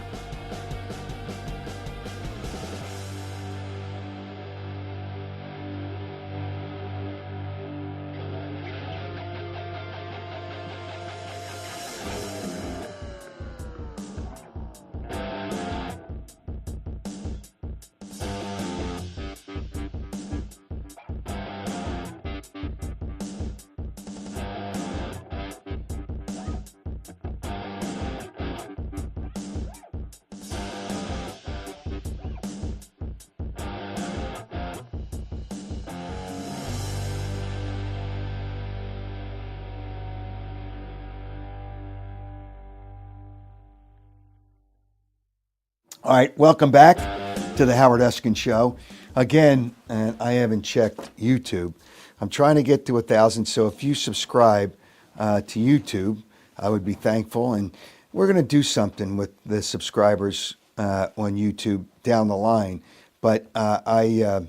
All right, welcome back to the Howard Eskin Show. Again, and I haven't checked YouTube. I'm trying to get to 1,000, so if you subscribe to YouTube, I would be thankful. And we're going to do something with the subscribers on YouTube down the line. But I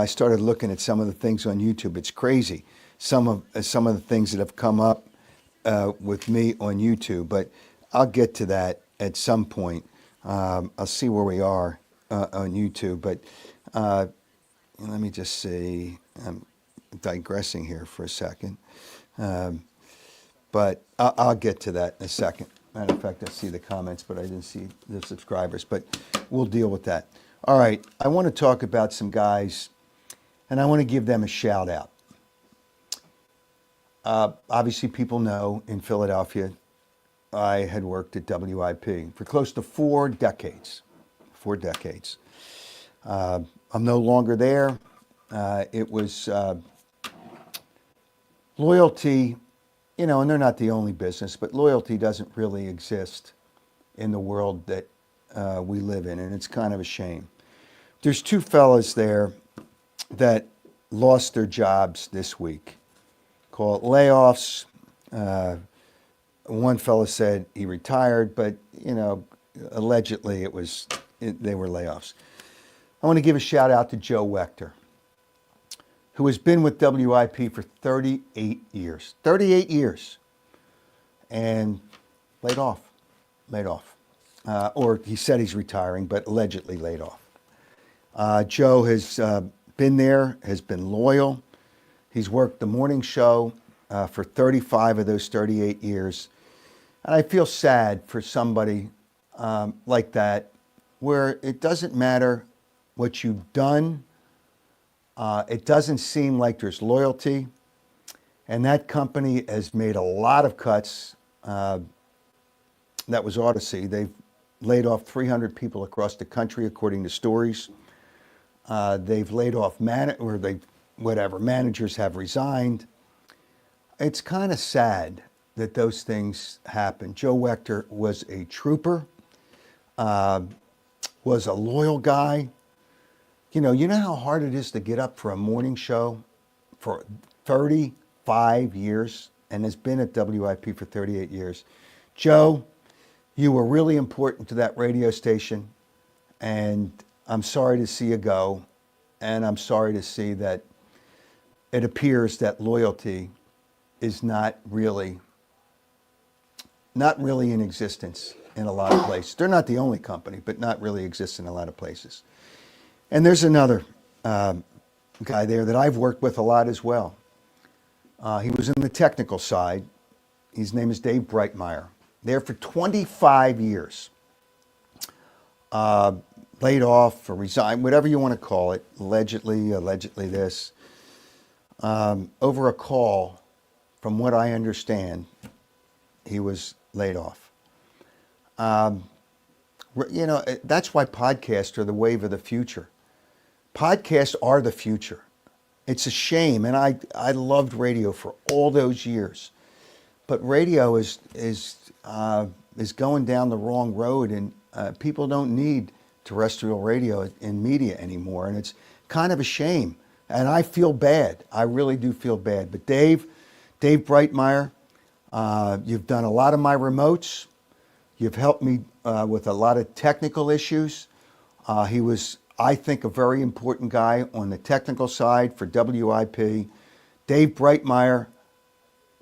started looking at some of the things on YouTube. It's crazy, some of the things that have come up with me on YouTube. But I'll get to that at some point. I'll see where we are on YouTube, but let me just see. I'm digressing here for a second, but I'll get to that in a second. Matter of fact, I see the comments, but I didn't see the subscribers, but we'll deal with that. All right, I want to talk about some guys, and I want to give them a shout out. Obviously, people know in Philadelphia, I had worked at WIP for close to 4 decades. 4 decades. I'm no longer there. It was loyalty, and they're not the only business, but loyalty doesn't really exist in the world that we live in, and it's kind of a shame. There's 2 fellas there that lost their jobs this week. Call it layoffs. One fellow said he retired, but allegedly they were layoffs. I want to give a shout out to Joe Wechter, who has been with WIP for 38 years. 38 years. And laid off. Or he said he's retiring, but allegedly laid off. Joe has been there, has been loyal. He's worked the morning show for 35 of those 38 years. And I feel sad for somebody like that, where it doesn't matter what you've done. It doesn't seem like there's loyalty. And that company has made a lot of cuts. That was Odyssey. They've laid off 300 people across the country, according to stories. They've laid off managers have resigned. It's kind of sad that those things happen. Joe Wechter was a trooper, was a loyal guy. You know how hard it is to get up for a morning show for 35 years and has been at WIP for 38 years. Joe, you were really important to that radio station, and I'm sorry to see you go, and I'm sorry to see that it appears that loyalty is not really in existence in a lot of places. They're not the only company, but not really exists in a lot of places. And there's another guy there that I've worked with a lot as well. He was in the technical side. His name is Dave Breitmeyer. There for 25 years. Laid off or resigned, whatever you want to call it, allegedly this. Over a call, from what I understand, he was laid off. That's why podcasts are the wave of the future. Podcasts are the future. It's a shame, and I loved radio for all those years, but radio is going down the wrong road, and people don't need terrestrial radio in media anymore, and it's kind of a shame. And I feel bad. I really do feel bad. But Dave Breitmeyer, you've done a lot of my remotes. You've helped me with a lot of technical issues. He was I think a very important guy on the technical side for WIP. Dave Breitmeyer,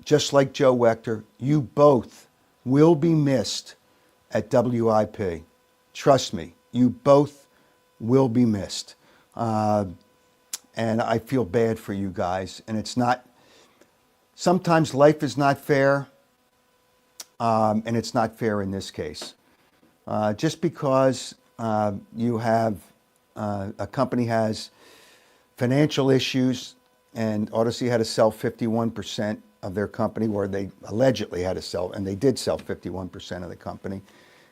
just like Joe Wechter, you both will be missed at WIP. Trust me, you both will be missed. And I feel bad for you guys. And it's not, sometimes life is not fair, and it's not fair in this case. Just because you have a company has financial issues, and Odyssey had to sell 51% of their company, where they allegedly had to sell, and they did sell 51% of the company,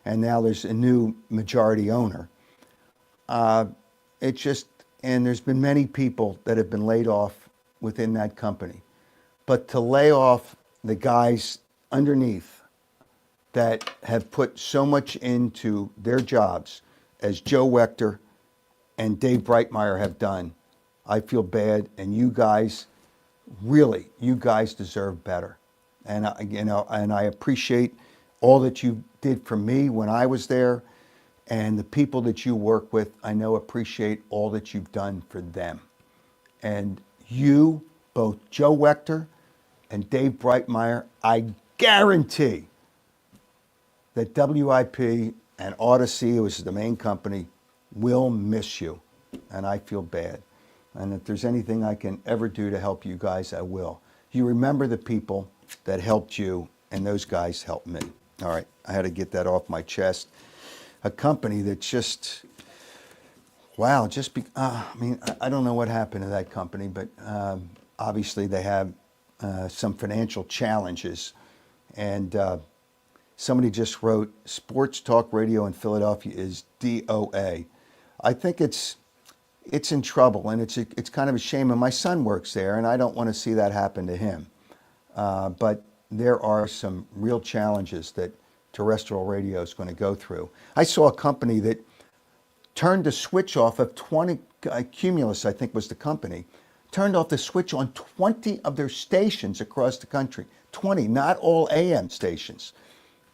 and now there's a new majority owner. It just, and there's been many people that have been laid off within that company. But to lay off the guys underneath that have put so much into their jobs as Joe Wechter and Dave Breitmeyer have done, I feel bad. And you guys, really, you guys deserve better. And I appreciate all that you did for me when I was there, and the people that you work with, I know appreciate all that you've done for them. And you, both Joe Wechter and Dave Breitmeyer, I guarantee that WIP and Odyssey, which is the main company, will miss you. And I feel bad. And if there's anything I can ever do to help you guys, I will. You remember the people that helped you, and those guys helped me. All right, I had to get that off my chest. A company that just, wow, I don't know what happened to that company, but obviously they have some financial challenges. And somebody just wrote, sports talk radio in Philadelphia is DOA. I think it's in trouble, and it's kind of a shame. And my son works there, and I don't want to see that happen to him. But there are some real challenges that terrestrial radio is going to go through. I saw a company that turned the switch off of 20, Cumulus I think was the company, turned off the switch on 20 of their stations across the country. 20, not all AM stations.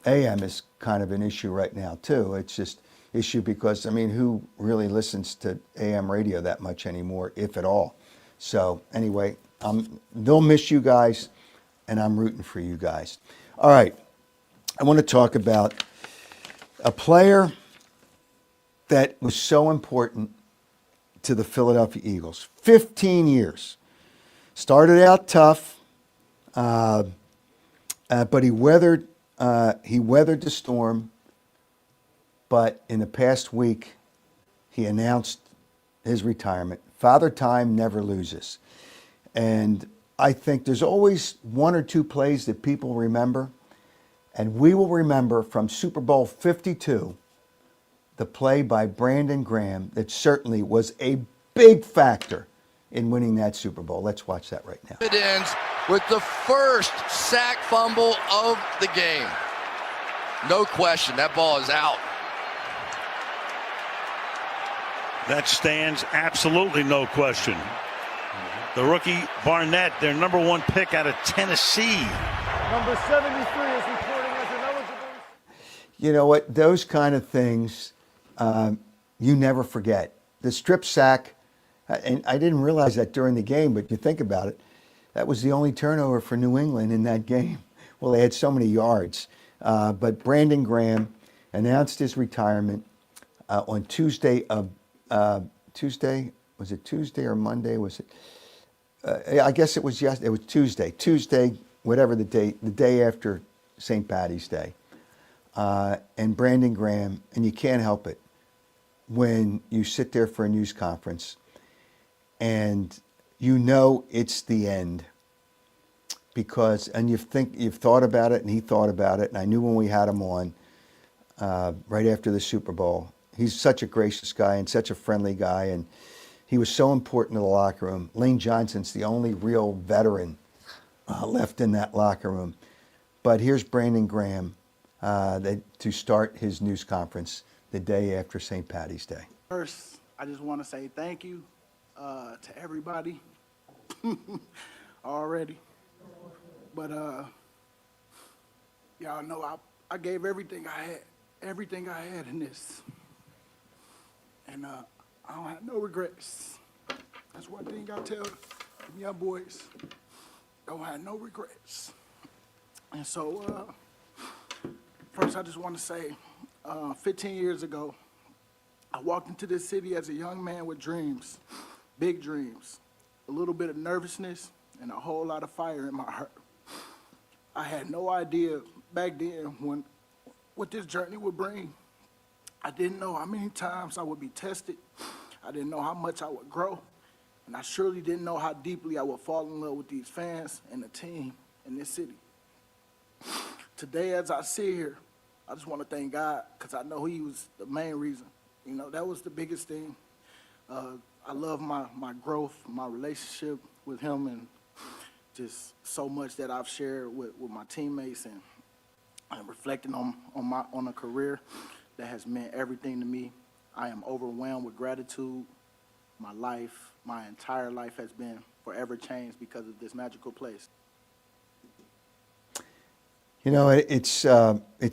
AM is kind of an issue right now too. It's just issue because, I mean, who really listens to AM radio that much anymore, if at all? So anyway, they'll miss you guys, and I'm rooting for you guys. All right, I want to talk about a player that was so important to the Philadelphia Eagles. 15 years. Started out tough, but he weathered the storm. But in the past week, he announced his retirement. Father Time never loses. And I think there's always one or two plays that people remember. And we will remember from Super Bowl 52, the play by Brandon Graham that certainly was a big factor in winning that Super Bowl. Let's watch that right now. It ends with the first sack fumble of the game. No question, that ball is out. That stands, absolutely no question. The rookie Barnett, their number one pick out of Tennessee. Number 73 is reporting as ineligible. You know what? Those kind of things you never forget. The strip sack, and I didn't realize that during the game, but you think about it, that was the only turnover for New England in that game. Well, they had so many yards. But Brandon Graham announced his retirement on Tuesday of Tuesday. Was it Tuesday or Monday? Was it? I guess it was yesterday. It was Tuesday. Tuesday, whatever the day after St. Paddy's Day. And Brandon Graham, and you can't help it when you sit there for a news conference and you know it's the end, because, and you've thought about it, and he thought about it, and I knew when we had him on right after the Super Bowl. He's such a gracious guy and such a friendly guy, and he was so important to the locker room. Lane Johnson's the only real veteran left in that locker room. But here's Brandon Graham to start his news conference the day after St. Paddy's Day. First, I just want to say thank you to everybody already. But y'all know I gave everything I had in this. And I don't have no regrets. That's one thing I tell them young boys. Don't have no regrets. And so, first I just want to say, 15 years ago, I walked into this city as a young man with dreams, big dreams, a little bit of nervousness, and a whole lot of fire in my heart. I had no idea back then what this journey would bring. I didn't know how many times I would be tested. I didn't know how much I would grow. And I surely didn't know how deeply I would fall in love with these fans and the team in this city. Today, as I sit here, I just want to thank God because I know He was the main reason. You know, that was the biggest thing. I love my growth, my relationship with Him, and just so much that I've shared with my teammates and reflecting on a career that has meant everything to me. I am overwhelmed with gratitude. My entire life has been forever changed because of this magical place. You know, it's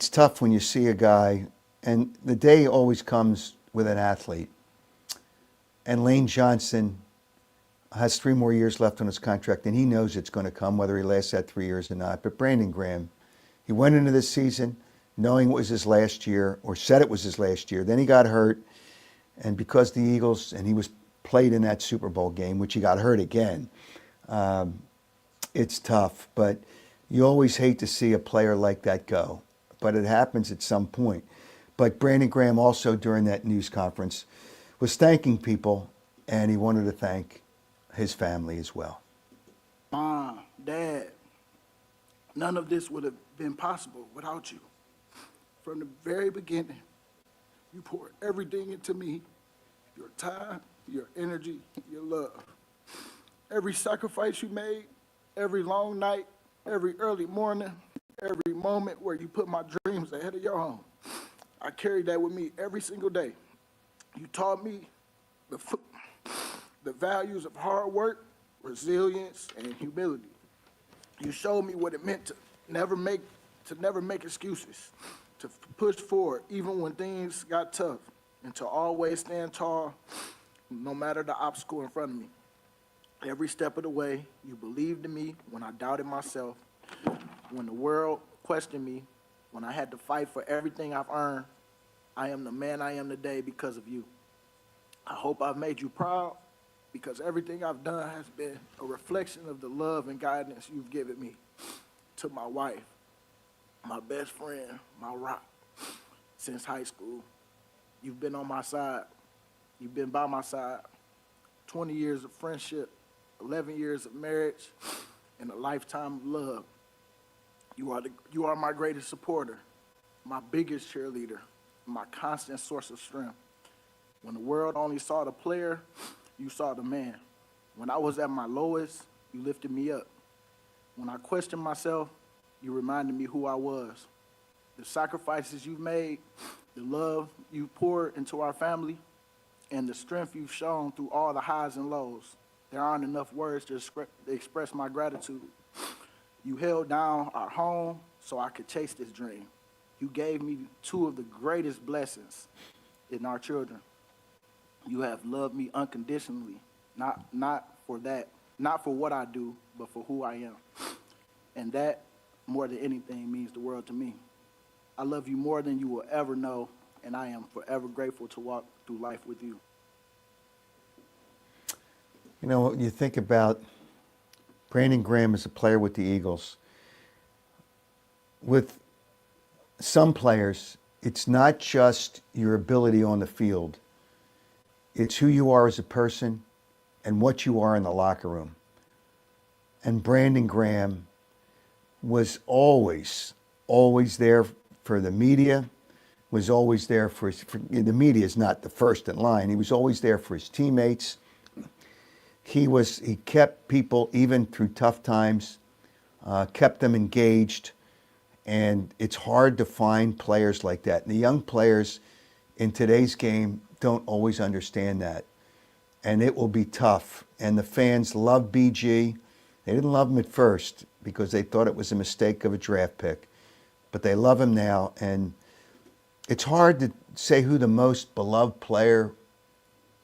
tough when you see a guy, and the day always comes with an athlete. And Lane Johnson has 3 more years left on his contract, and he knows it's going to come, whether he lasts that 3 years or not. But Brandon Graham, he went into this season knowing it was his last year, or said it was his last year. Then he got hurt, and because the Eagles, and he was played in that Super Bowl game, which he got hurt again, it's tough. But you always hate to see a player like that go, but it happens at some point. But Brandon Graham also, during that news conference, was thanking people, and he wanted to thank his family as well. Mom, Dad, none of this would have been possible without you. From the very beginning, you poured everything into me, your time, your energy, your love. Every sacrifice you made, every long night, every early morning, every moment where you put my dreams ahead of your own. I carried that with me every single day. You taught me the values of hard work, resilience, and humility. You showed me what it meant to never make excuses, to push forward even when things got tough, and to always stand tall no matter the obstacle in front of me. Every step of the way, you believed in me when I doubted myself, when the world questioned me, when I had to fight for everything I've earned. I am the man I am today because of you. I hope I've made you proud, because everything I've done has been a reflection of the love and guidance you've given me. To my wife, my best friend, my rock, since high school, you've been on my side. You've been by my side. 20 years of friendship, 11 years of marriage, and a lifetime of love. You are my greatest supporter, my biggest cheerleader, my constant source of strength. When the world only saw the player, you saw the man. When I was at my lowest, you lifted me up. When I questioned myself, you reminded me who I was. The sacrifices you've made, the love you've poured into our family, and the strength you've shown through all the highs and lows. There aren't enough words to express my gratitude. You held down our home so I could chase this dream. You gave me 2 of the greatest blessings in our children. You have loved me unconditionally, not for what I do, but for who I am. And that, more than anything, means the world to me. I love you more than you will ever know, and I am forever grateful to walk through life with you. You know, you think about Brandon Graham as a player with the Eagles. With some players, it's not just your ability on the field. It's who you are as a person and what you are in the locker room. And Brandon Graham was always there for the media, was always there for the media is not the first in line. He was always there for his teammates. He kept people, even through tough times, kept them engaged. And it's hard to find players like that. And the young players in today's game don't always understand that. And it will be tough. And the fans love BG. They didn't love him at first because they thought it was a mistake of a draft pick. But they love him now. And it's hard to say who the most beloved player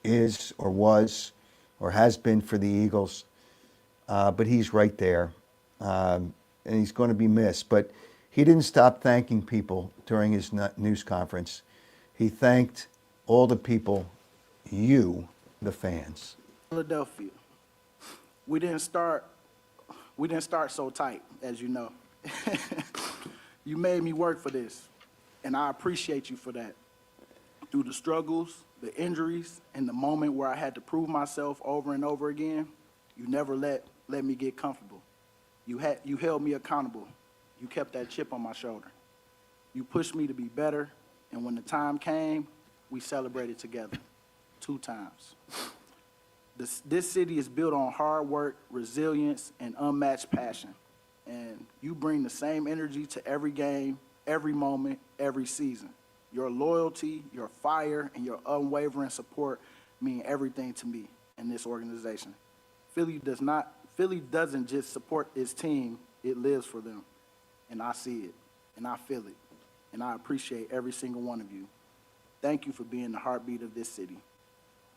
is or was or has been for the Eagles. But he's right there, and he's going to be missed. But he didn't stop thanking people during his news conference. He thanked all the people, you, the fans. Philadelphia. We didn't start so tight, as you know. You made me work for this, and I appreciate you for that. Through the struggles, the injuries, and the moment where I had to prove myself over and over again, you never let me get comfortable. You held me accountable. You kept that chip on my shoulder. You pushed me to be better, and when the time came, we celebrated together 2 times. This city is built on hard work, resilience, and unmatched passion. And you bring the same energy to every game, every moment, every season. Your loyalty, your fire, and your unwavering support mean everything to me and this organization. Philly doesn't just support its team, it lives for them. And I see it, and I feel it, and I appreciate every single one of you. Thank you for being the heartbeat of this city.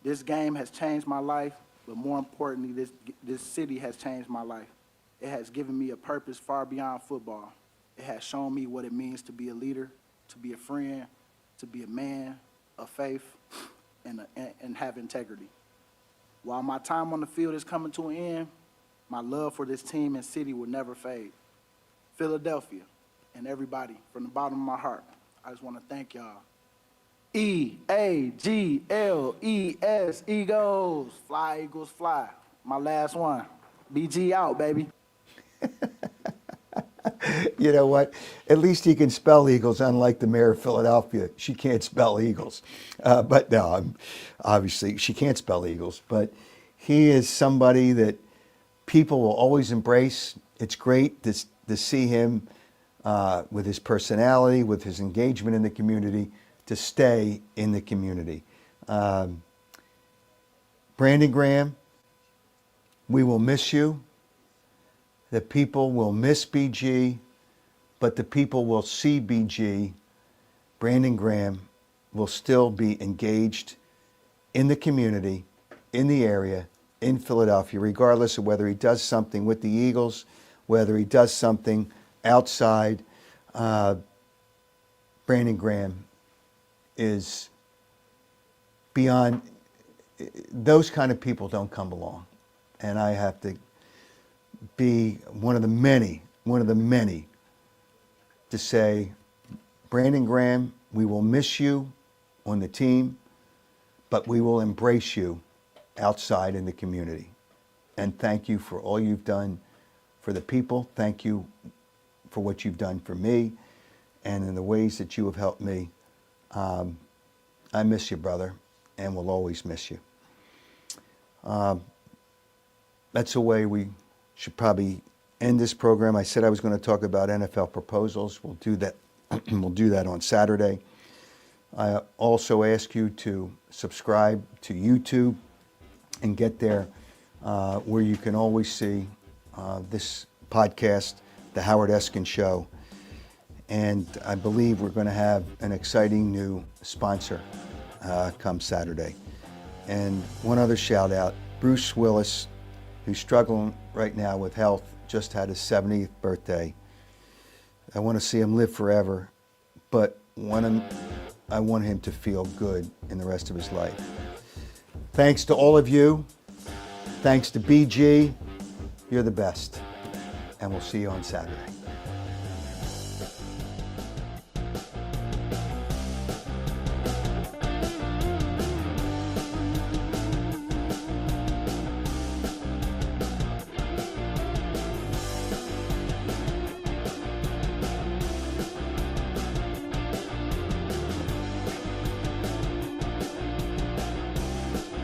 This game has changed my life, but more importantly, this city has changed my life. It has given me a purpose far beyond football. It has shown me what it means to be a leader, to be a friend, to be a man of faith, and have integrity. While my time on the field is coming to an end, my love for this team and city will never fade. Philadelphia and everybody, from the bottom of my heart, I just want to thank y'all. E-A-G-L-E-S, Eagles. Fly, Eagles, fly. My last one. BG out, baby. You know what? At least he can spell Eagles, unlike the mayor of Philadelphia. She can't spell Eagles. But no, obviously she can't spell Eagles. But he is somebody that people will always embrace. It's great to see him with his personality, with his engagement in the community, to stay in the community. Brandon Graham, we will miss you. The people will miss BG, but the people will see BG. Brandon Graham will still be engaged in the community, in the area, in Philadelphia, regardless of whether he does something with the Eagles, whether he does something outside. Brandon Graham is beyond, those kind of people don't come along. And I have to be one of the many to say, Brandon Graham, we will miss you on the team, but we will embrace you outside in the community. And thank you for all you've done for the people. Thank you for what you've done for me and in the ways that you have helped me. I miss you, brother, and will always miss you. That's the way we should probably end this program. I said I was going to talk about NFL proposals. We'll do that. We'll do that on Saturday. I also ask you to subscribe to YouTube and get there, where you can always see this podcast, The Howard Eskin Show. And I believe we're going to have an exciting new sponsor come Saturday. And one other shout out, Bruce Willis, who's struggling right now with health, just had his 70th birthday. I want to see him live forever, but I want him to feel good in the rest of his life. Thanks to all of you. Thanks to BG. You're the best. And we'll see you on Saturday.